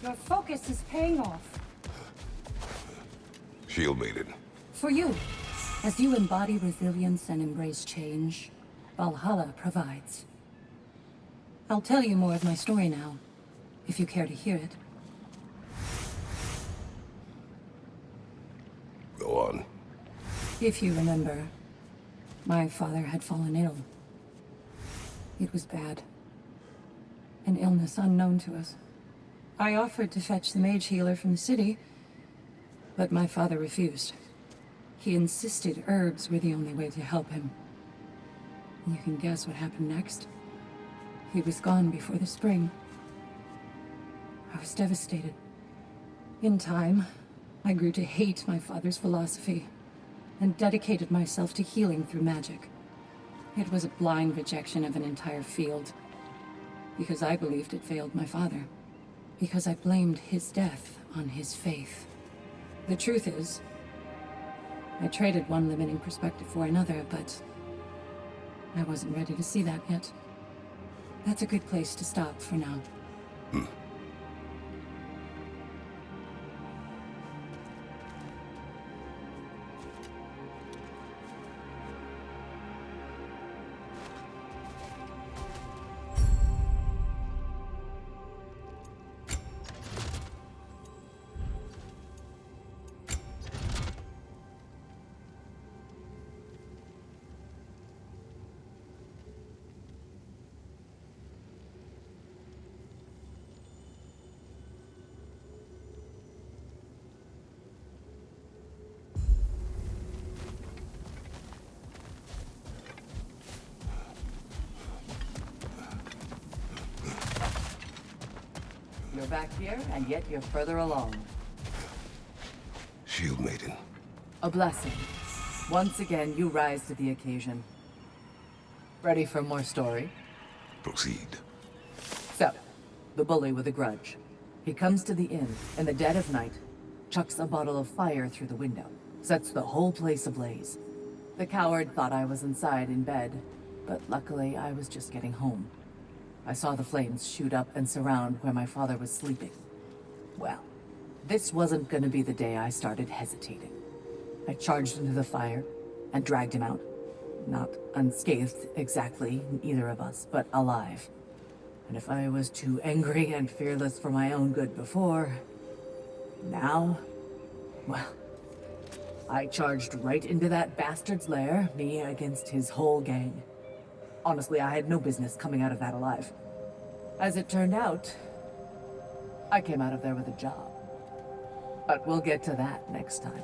Your focus is paying off. Shield Maiden. For you. As you embody resilience and embrace change, Valhalla provides. I'll tell you more of my story now, if you care to hear it. Go on. If you remember, my father had fallen ill. It was bad. An illness unknown to us. I offered to fetch the mage healer from the city, but my father refused. He insisted herbs were the only way to help him. You can guess what happened next. He was gone before the spring. I was devastated. In time, I grew to hate my father's philosophy, and dedicated myself to healing through magic. It was a blind rejection of an entire field, because I believed it failed my father, because I blamed his death on his faith. The truth is, I traded one limiting perspective for another, but I wasn't ready to see that yet. That's a good place to stop for now. You're back here, and yet you're further along. Shield Maiden. A blessing. Once again, you rise to the occasion. Ready for more story? Proceed. So, the bully with a grudge. He comes to the inn in the dead of night, chucks a bottle of fire through the window, sets the whole place ablaze. The coward thought I was inside in bed, but luckily I was just getting home. I saw the flames shoot up and surround where my father was sleeping. Well, this wasn't gonna be the day I started hesitating. I charged into the fire and dragged him out. Not unscathed exactly, either of us, but alive. And if I was too angry and fearless for my own good before, now, well, I charged right into that bastard's lair, me against his whole gang. Honestly, I had no business coming out of that alive. As it turned out, I came out of there with a job. But we'll get to that next time.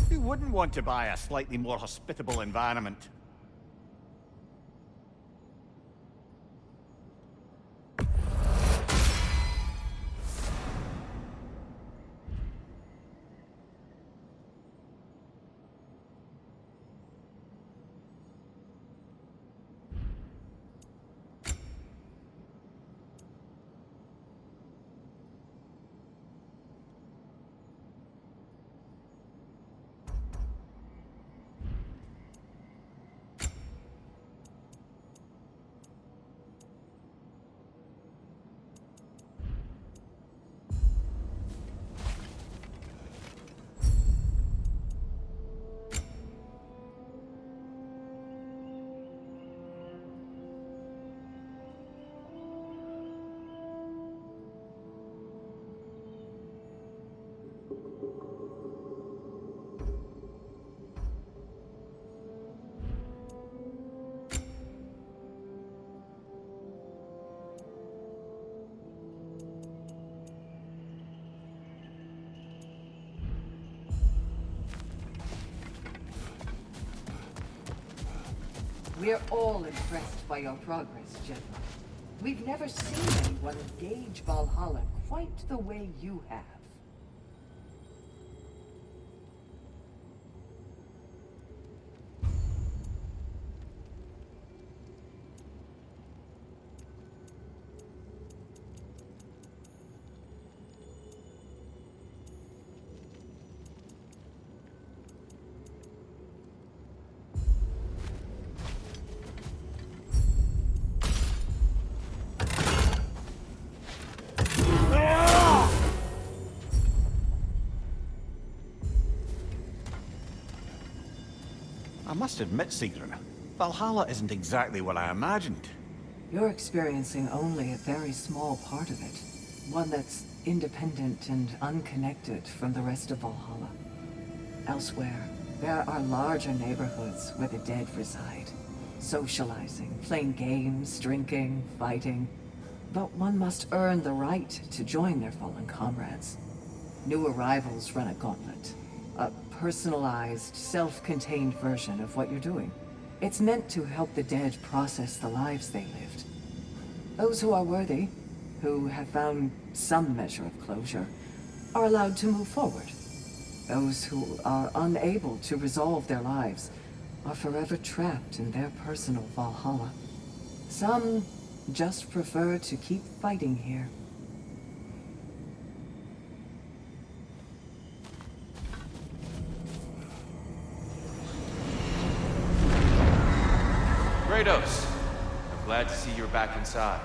Who wouldn't want to buy a slightly more hospitable environment? We're all impressed by your progress, General. We've never seen anyone engage Valhalla quite the way you have. I must admit, Sigrun, Valhalla isn't exactly what I imagined. You're experiencing only a very small part of it. One that's independent and unconnected from the rest of Valhalla. Elsewhere, there are larger neighborhoods where the dead reside. Socializing, playing games, drinking, fighting. But one must earn the right to join their fallen comrades. New arrivals run a gauntlet. A personalized, self-contained version of what you're doing. It's meant to help the dead process the lives they lived. Those who are worthy, who have found some measure of closure, are allowed to move forward. Those who are unable to resolve their lives are forever trapped in their personal Valhalla. Some just prefer to keep fighting here. Kratos, I'm glad to see you're back inside.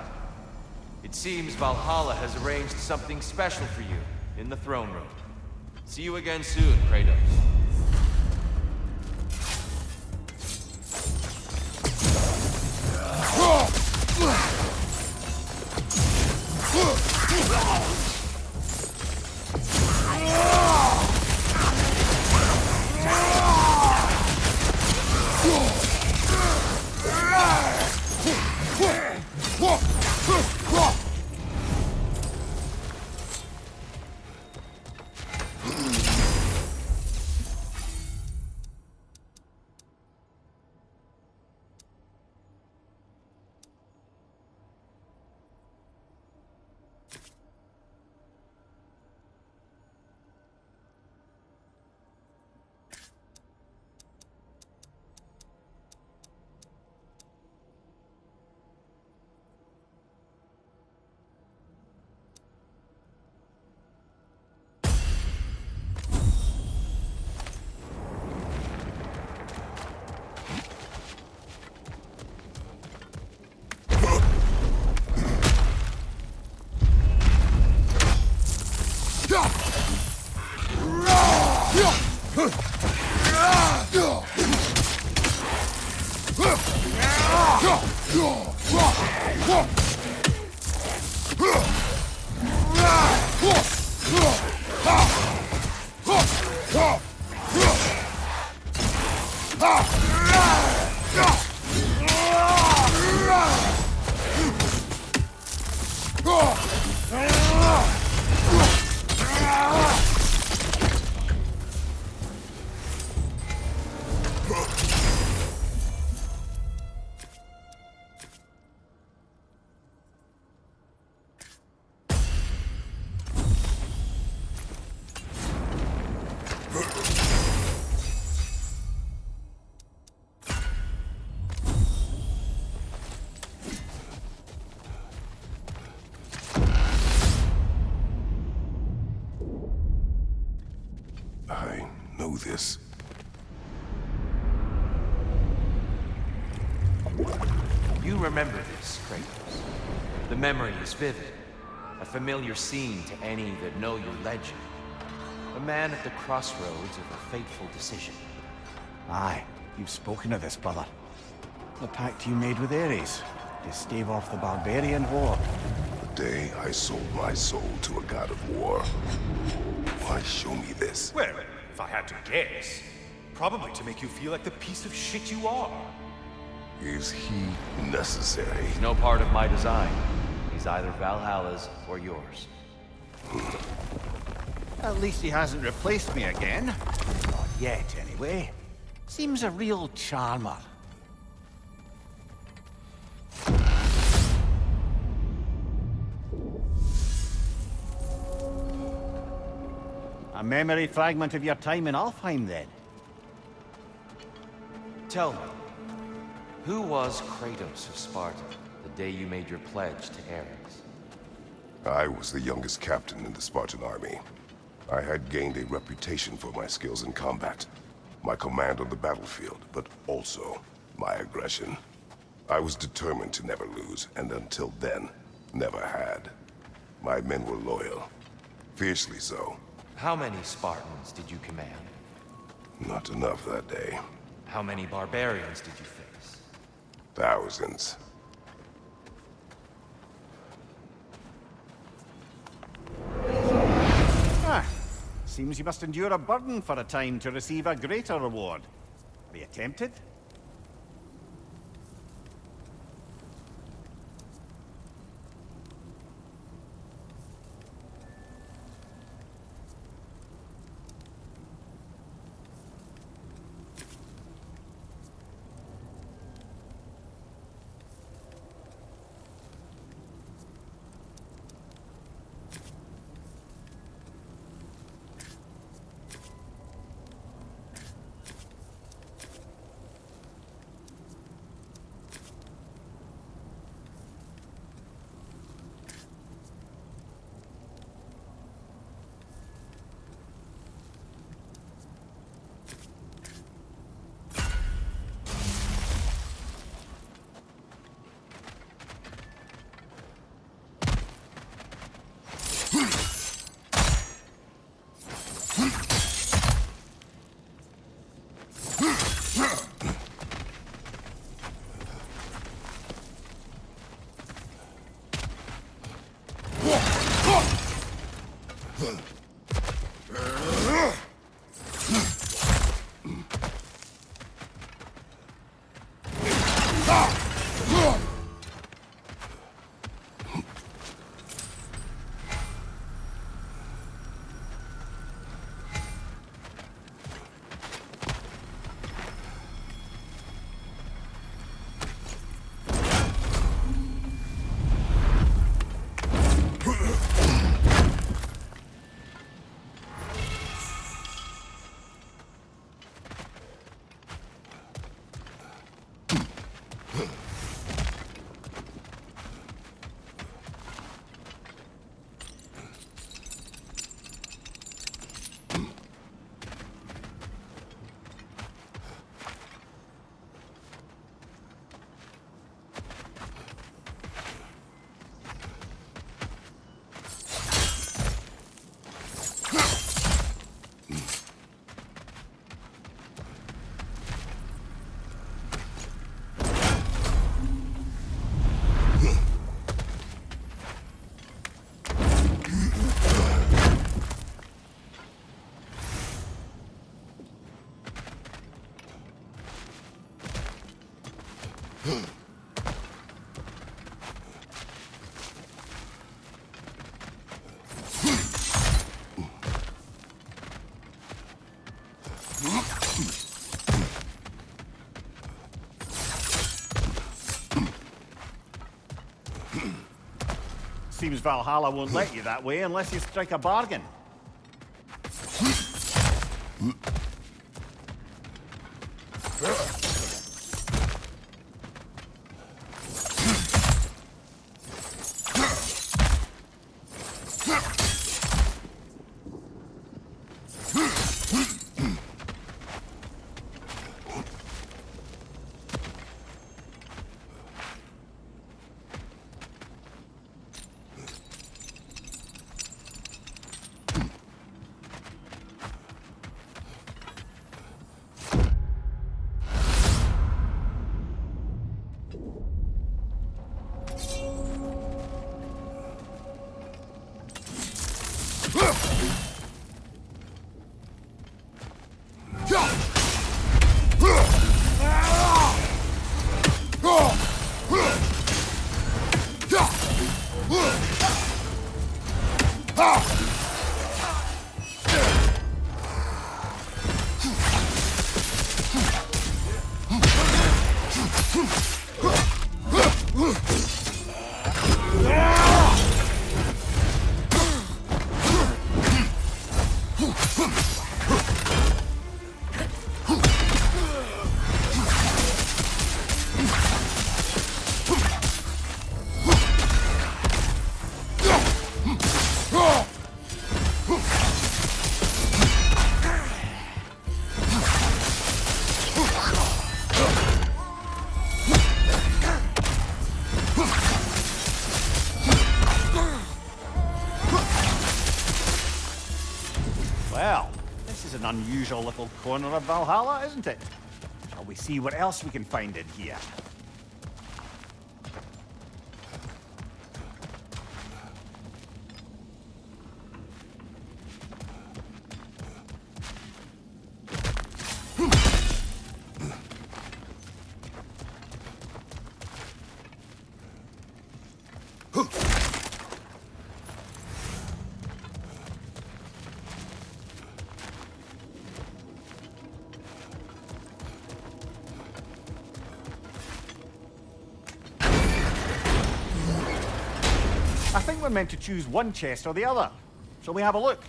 It seems Valhalla has arranged something special for you in the throne room. See you again soon, Kratos. I know this. You remember this, Kratos. The memory is vivid. A familiar scene to any that know your legend. A man at the crossroads of a fateful decision. Aye, you've spoken of this, brother. The pact you made with Ares to stave off the barbarian horde. The day I sold my soul to a god of war. Why show me this? Well, if I had to guess, probably to make you feel like the piece of shit you are. Is he necessary? He's no part of my design. He's either Valhalla's or yours. At least he hasn't replaced me again. Not yet, anyway. Seems a real charmer. A memory fragment of your time in Alfheim, then? Tell me, who was Kratos of Sparta the day you made your pledge to Ares? I was the youngest captain in the Spartan army. I had gained a reputation for my skills in combat, my command on the battlefield, but also my aggression. I was determined to never lose, and until then, never had. My men were loyal, fiercely so. How many Spartans did you command? Not enough that day. How many barbarians did you face? Thousands. Ah, seems you must endure a burden for a time to receive a greater reward. Are you tempted? Seems Valhalla won't let you that way unless you strike a bargain. Well, this is an unusual little corner of Valhalla, isn't it? Shall we see what else we can find in here. I think we're meant to choose one chest or the other. Shall we have a look?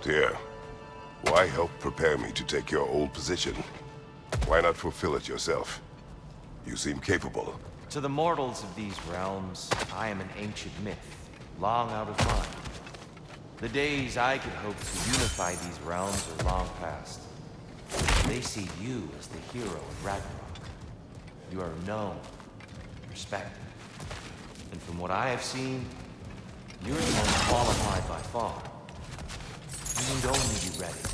Dear, why help prepare me to take your old position? Why not fulfill it yourself? You seem capable. To the mortals of these realms, I am an ancient myth, long out of mind. The days I could hope to unify these realms are long past. They see you as the hero of Ragnarok. You are known, respected. And from what I have seen, you're the most qualified by far. You need only be ready.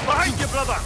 Behind you, brother!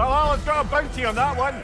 Valhalla's got a bounty on that one.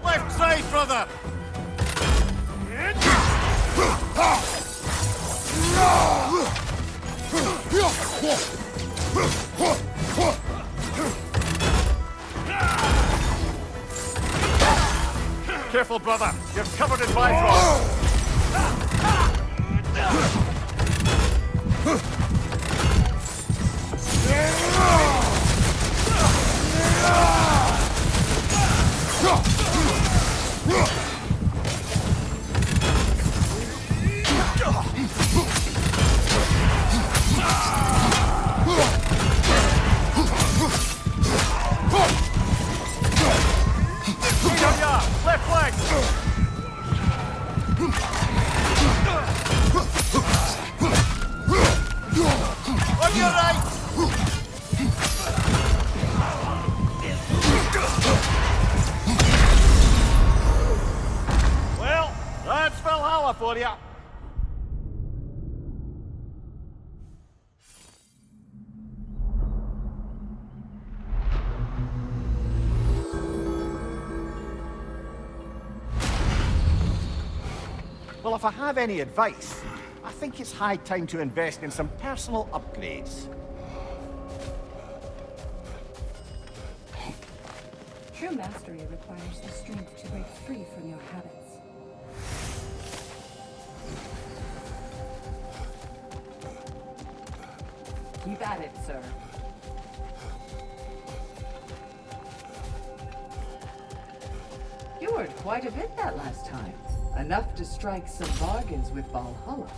Left side, brother! Careful, brother. You're covered in Bifrost. Left leg! On your right! Well, that's Valhalla for you. Well, if I have any advice, I think it's high time to invest in some personal upgrades. True mastery requires the strength to break free from your habits. Keep at it, sir. You earned quite a bit that last time. Enough to strike some bargains with Valhalla.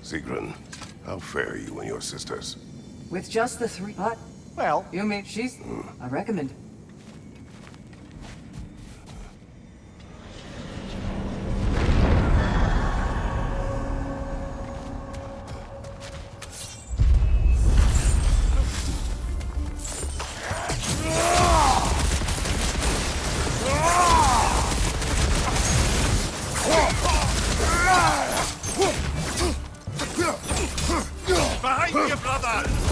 Sigrun, how fare you and your sisters? With just the three, but Well, you mean she's... I recommend. Behind you, brother!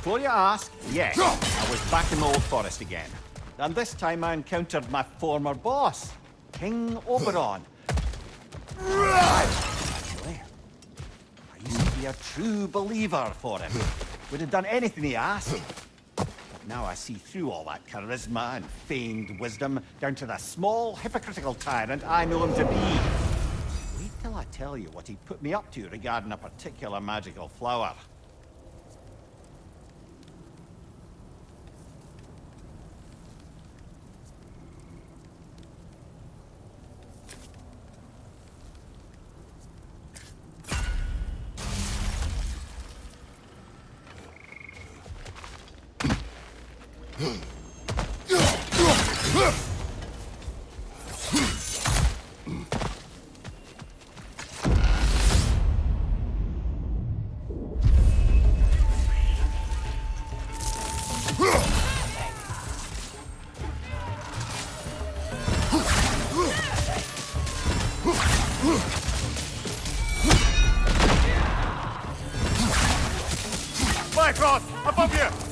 before you ask, yes, I was back in the Old Forest again. And this time I encountered my former boss, King Oberon. Actually, I used to be a true believer for him. Would have done anything he asked. But now I see through all that charisma and feigned wisdom down to the small, hypocritical tyrant I know him to be. Wait till I tell you what he put me up to regarding a particular magical flower. Bifrost, above you!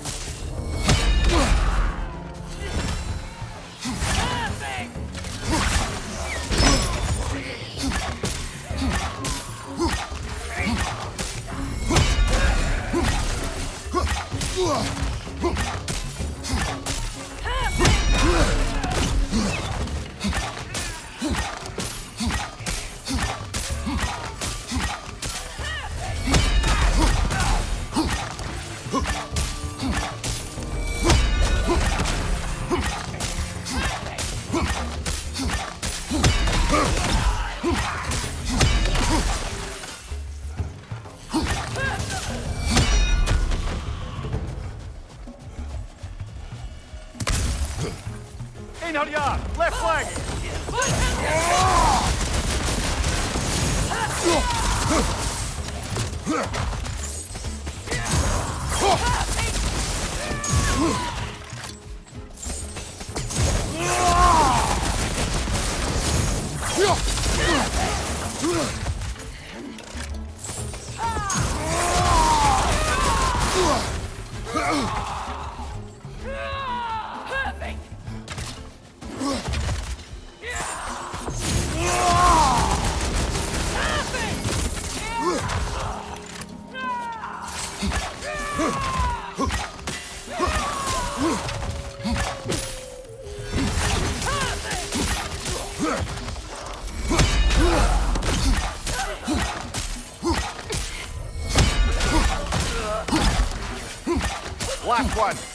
Einherjar, left flank! Last one!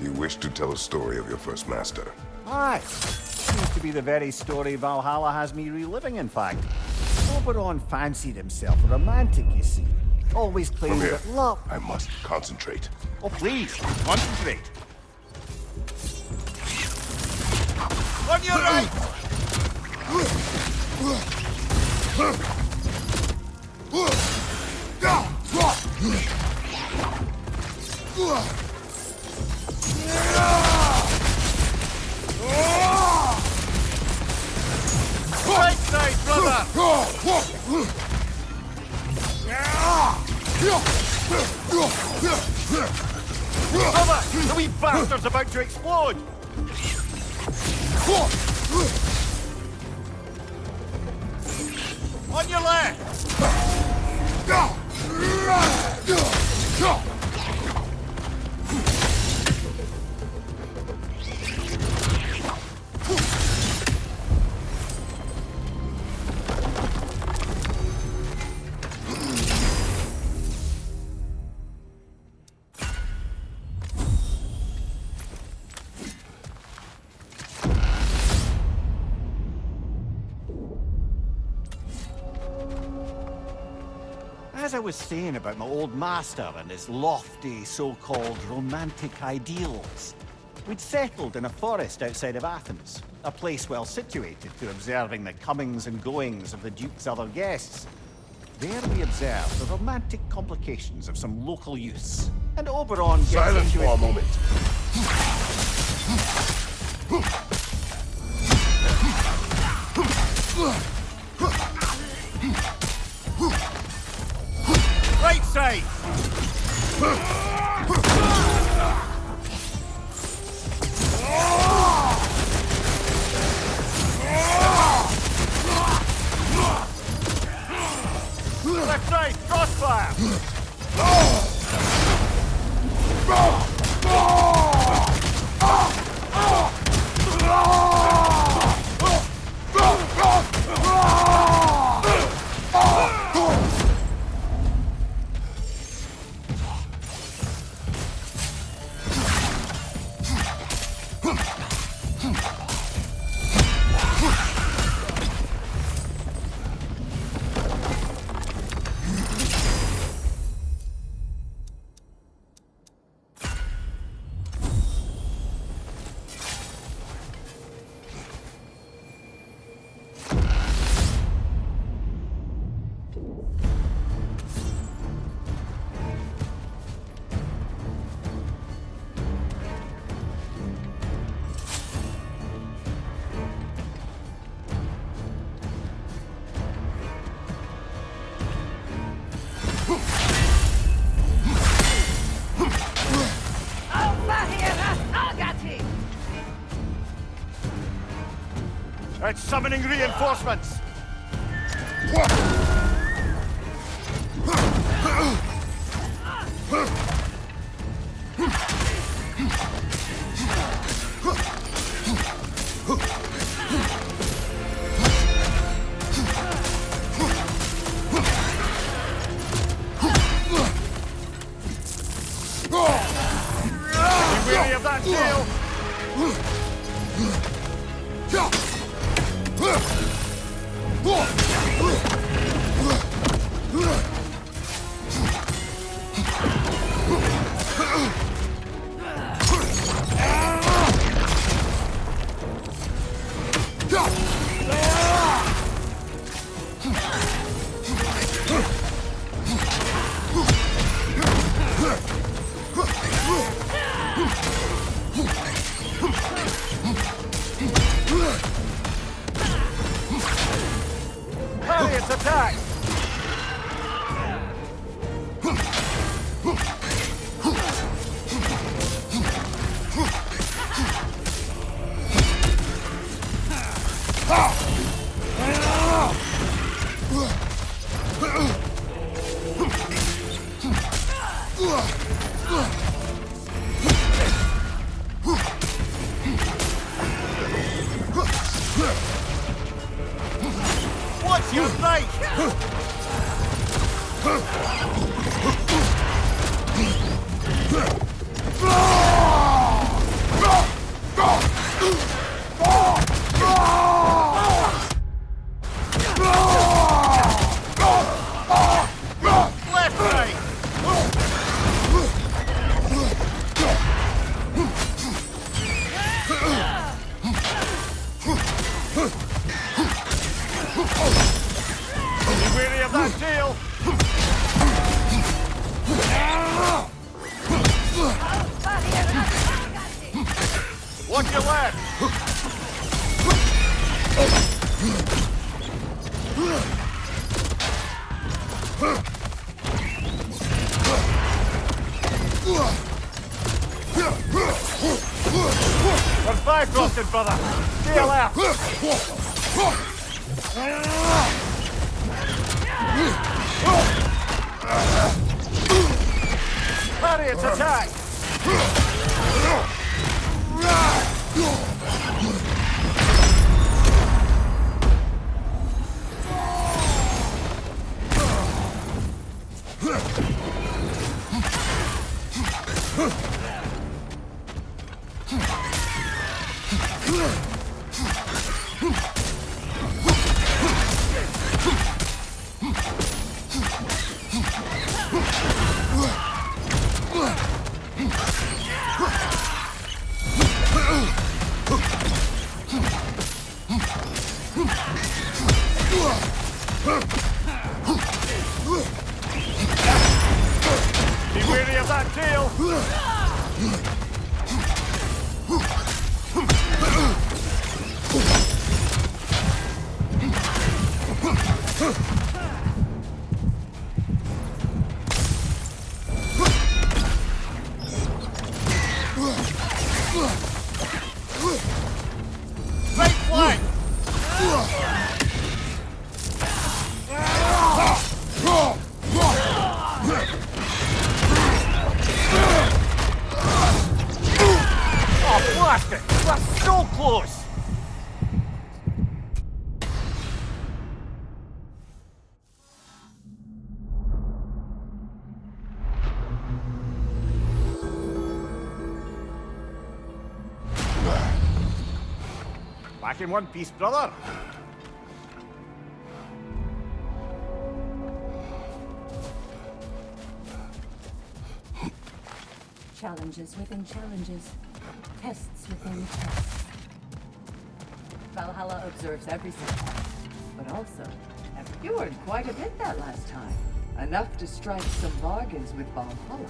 You wish to tell a story of your first master. Aye. Seems to be the very story Valhalla has me reliving, in fact. Oberon fancied himself a romantic, you see. Always claimed From here, that love... I must concentrate. Oh, please, concentrate. On your right! Right side, brother! Cover! The wee bastard's about to explode! On your left! As I was saying about my old master and his lofty, so-called romantic ideals, we'd settled in a forest outside of Athens, a place well situated for observing the comings and goings of the Duke's other guests. There we observed the romantic complications of some local youths, and Oberon gets Silence into for it. a moment. Right side! Left side, crossfire! It's summoning reinforcements! Be wary of that tail! Harriet's attack! What's your right? on your left! We're five roasted, brother! Stay alert! Harriet's attack! Be wary of that tail! Right flank! Oh, blast it! That's so close! Back in one piece, brother. Challenges within challenges. Tests within tests. Valhalla observes everything, but also have cured quite a bit that last time. Enough to strike some bargains with Valhalla.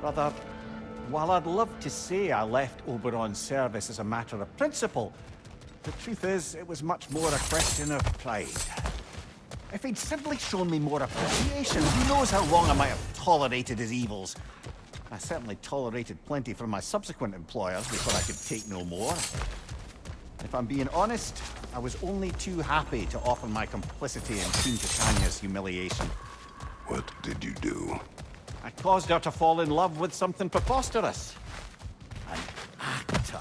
Brother, while I'd love to say I left Oberon's service as a matter of principle, the truth is it was much more a question of pride. If he'd simply shown me more appreciation, who knows how long I might have tolerated his evils. I certainly tolerated plenty from my subsequent employers before I could take no more. If I'm being honest, I was only too happy to offer my complicity in Queen Titania's humiliation. What did you do? I caused her to fall in love with something preposterous. An actor.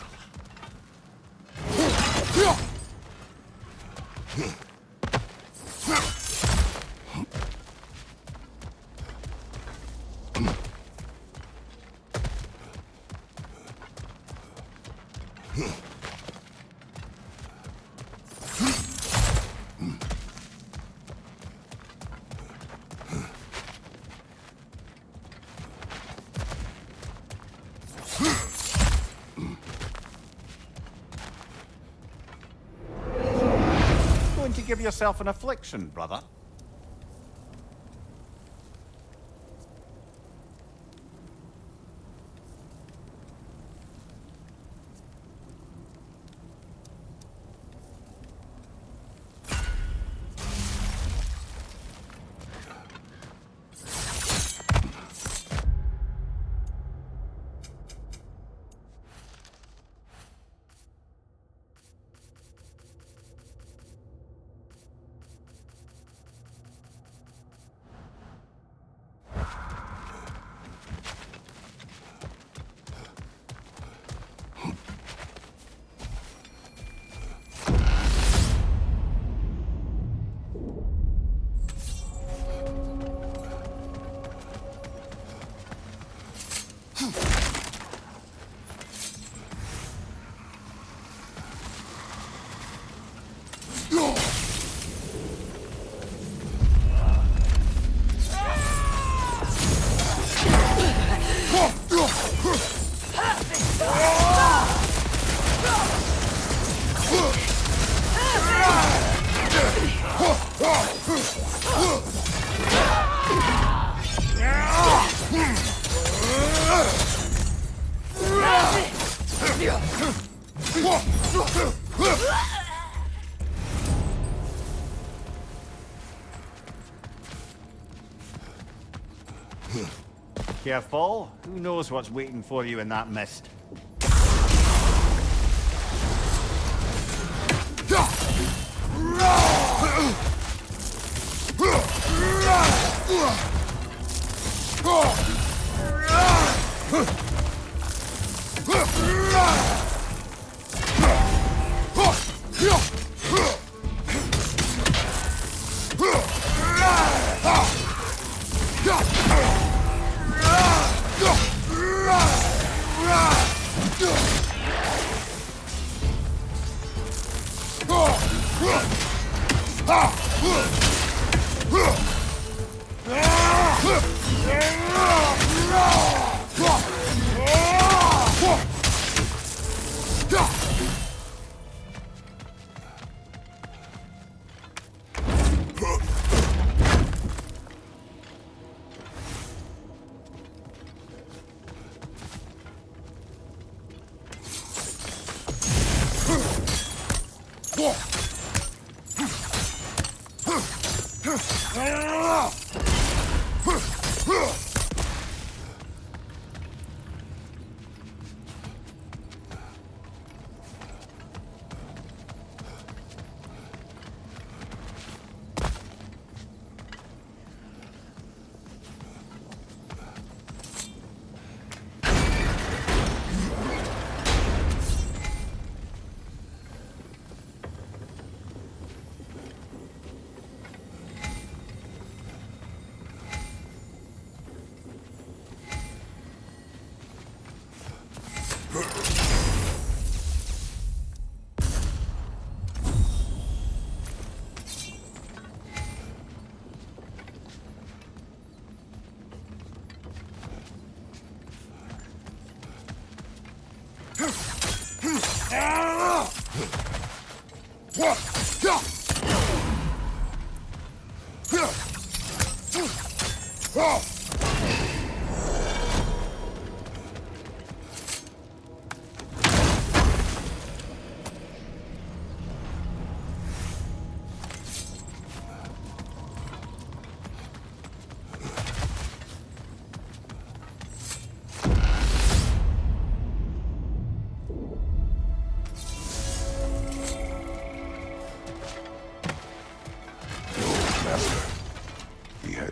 Going to give yourself an affliction, brother? Careful. Who knows what's waiting for you in that mist?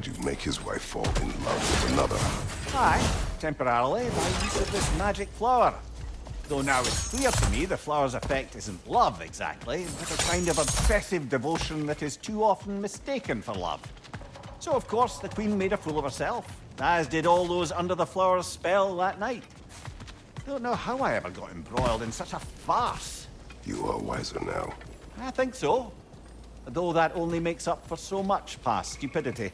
had you make his wife fall in love with another. Aye, temporarily, by use of this magic flower. Though now it's clear to me the flower's effect isn't love exactly, but a kind of obsessive devotion that is too often mistaken for love. So of course the Queen made a fool of herself, as did all those under the flower's spell that night. Don't know how I ever got embroiled in such a farce. You are wiser now. I think so. Though that only makes up for so much past stupidity.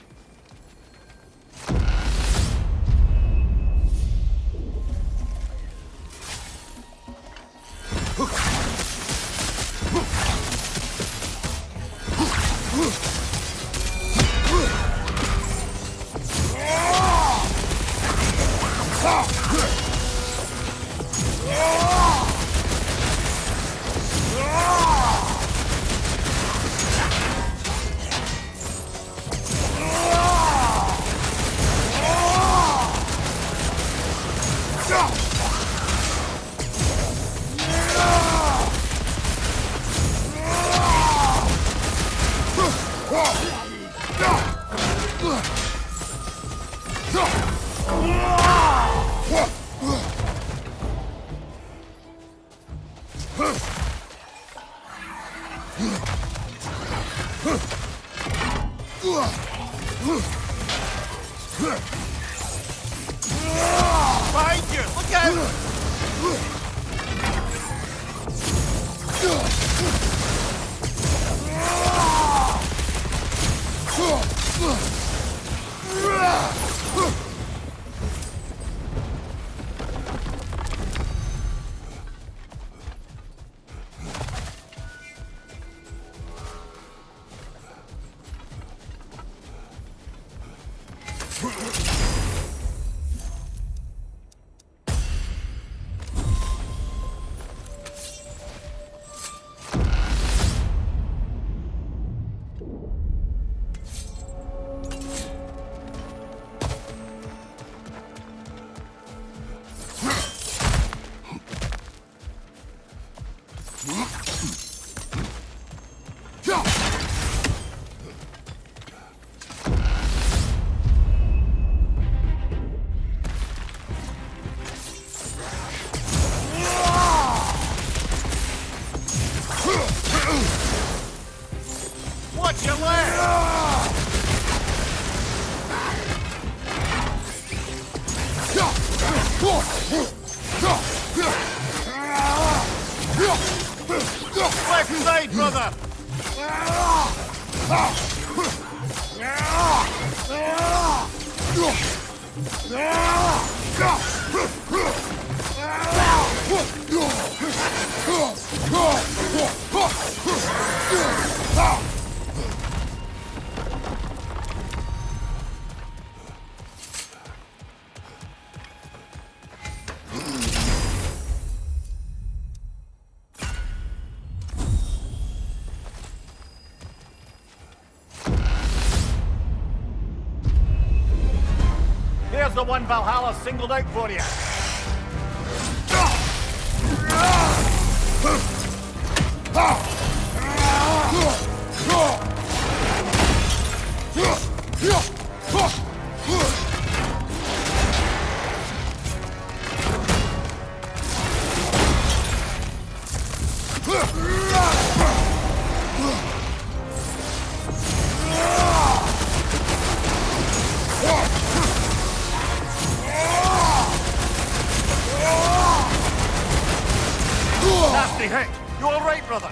Behind you! Look out! Watch your left! Left side, brother! Here's the one Valhalla singled out for you. Nasty hit. You all right, brother?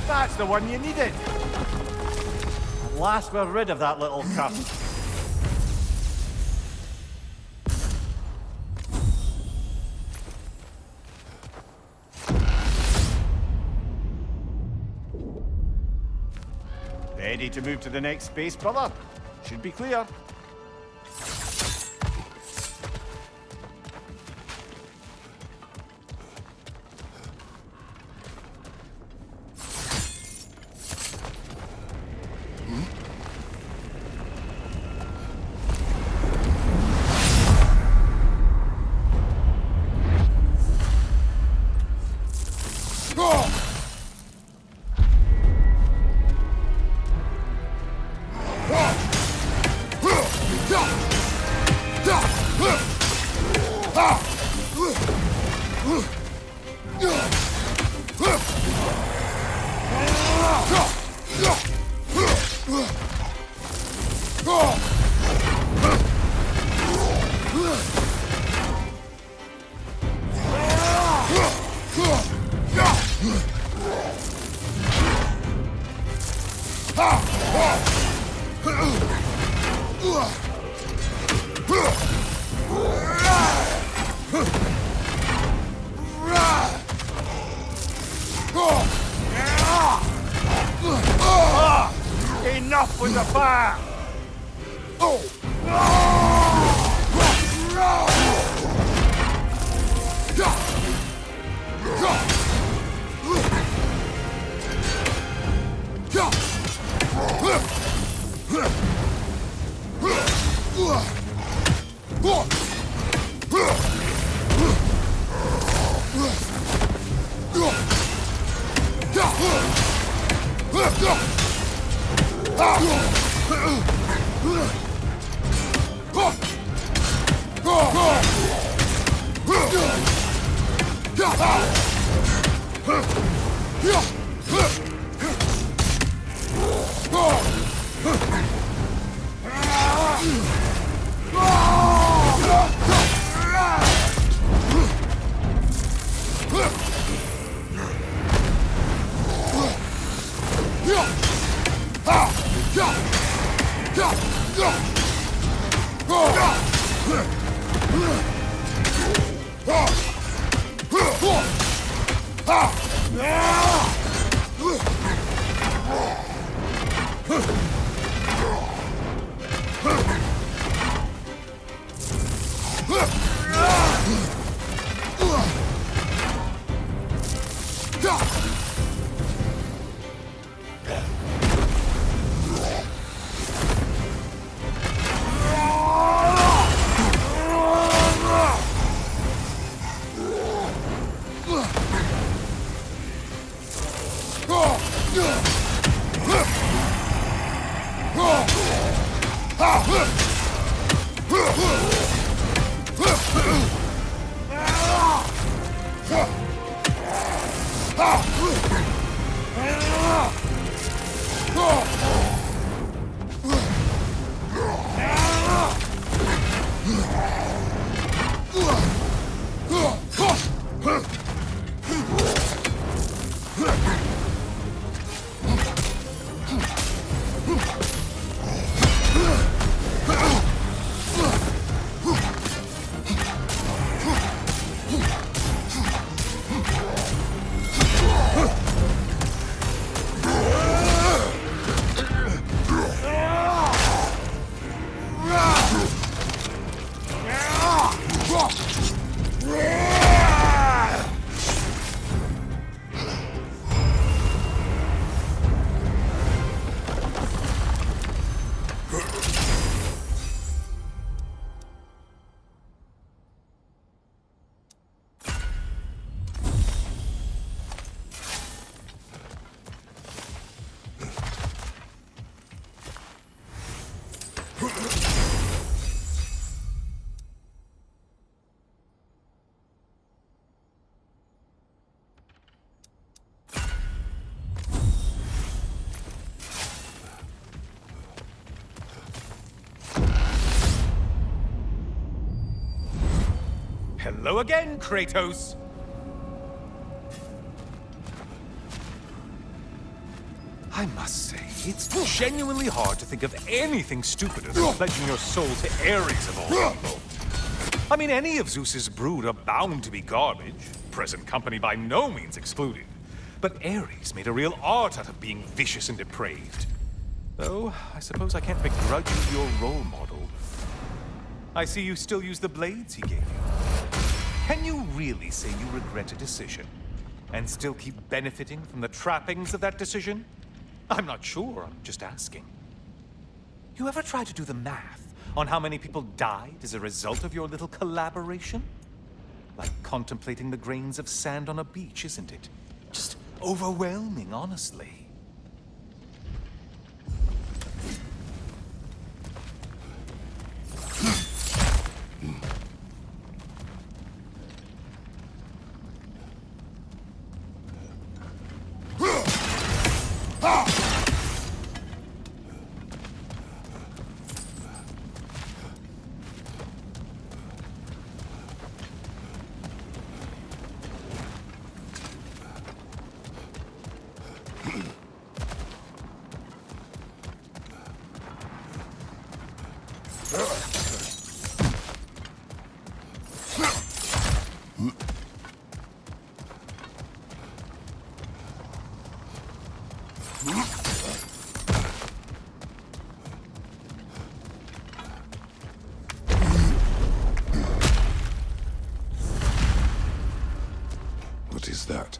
That's the one you needed. At last we're rid of that little cunt. Ready to move to the next space, brother? Should be clear. Enough with the fire! Hello again, Kratos! I must say, it's genuinely hard to think of anything stupider than pledging your soul to Ares of all people. I mean, any of Zeus's brood are bound to be garbage, present company by no means excluded. But Ares made a real art out of being vicious and depraved. Though, I suppose I can't begrudge you your role model. I see you still use the blades he gave you. Can you really say you regret a decision, and still keep benefiting from the trappings of that decision? I'm not sure, I'm just asking. You ever try to do the math on how many people died as a result of your little collaboration? Like contemplating the grains of sand on a beach, isn't it? Just overwhelming, honestly. What is that?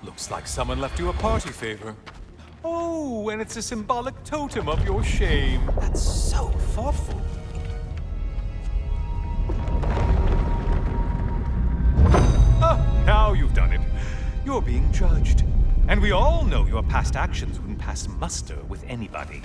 Looks like someone left you a party favor. Oh, and it's a symbolic totem of your shame. That's so thoughtful. Ah, now you've done it. You're being judged. And we all know your past actions wouldn't pass muster with anybody.